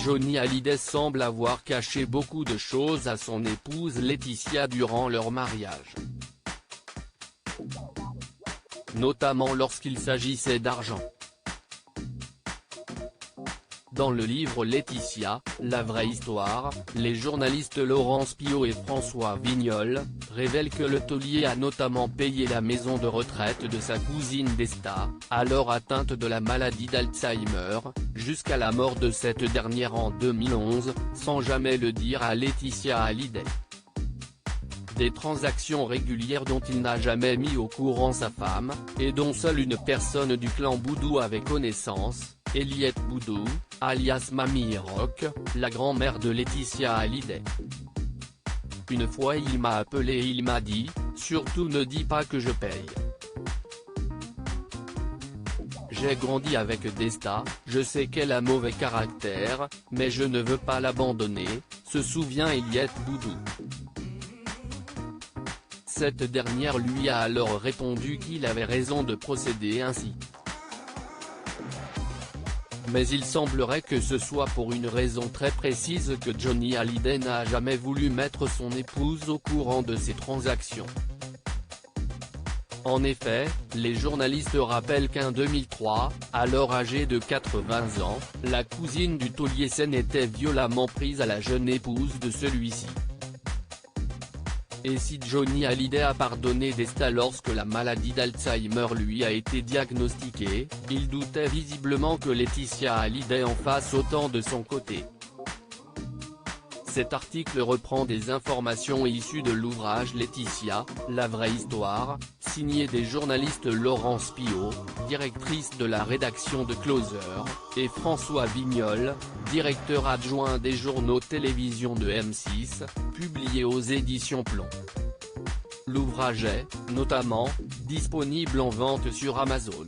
Johnny Hallyday semble avoir caché beaucoup de choses à son épouse Laetitia durant leur mariage. Notamment lorsqu'il s'agissait d'argent. Dans le livre Laetitia, la vraie histoire, les journalistes Laurence Piot et François Vignol révèlent que le taulier a notamment payé la maison de retraite de sa cousine Desta, alors atteinte de la maladie d'Alzheimer, jusqu'à la mort de cette dernière en 2011, sans jamais le dire à Laetitia Hallyday. Des transactions régulières dont il n'a jamais mis au courant sa femme, et dont seule une personne du clan Boudou avait connaissance, Eliette Boudou, alias Mamie Rock, la grand-mère de Laetitia Hallyday. Une fois il m'a appelé et il m'a dit « Surtout ne dis pas que je paye. J'ai grandi avec Desta, je sais qu'elle a mauvais caractère, mais je ne veux pas l'abandonner », se souvient Eliette Boudou. Cette dernière lui a alors répondu qu'il avait raison de procéder ainsi. Mais il semblerait que ce soit pour une raison très précise que Johnny Hallyday n'a jamais voulu mettre son épouse au courant de ces transactions. En effet, les journalistes rappellent qu'en 2003, alors âgée de 80 ans, la cousine du taulier Sen était violemment prise à la jeune épouse de celui-ci. Et si Johnny Hallyday a pardonné Desta lorsque la maladie d'Alzheimer lui a été diagnostiquée, il doutait visiblement que Laetitia Hallyday en fasse autant de son côté. Cet article reprend des informations issues de l'ouvrage Laetitia, la vraie histoire, signé des journalistes Laurence Piot, directrice de la rédaction de Closer, et François Vignol, directeur adjoint des journaux télévision de M6, publié aux éditions Plomb. L'ouvrage est, notamment, disponible en vente sur Amazon.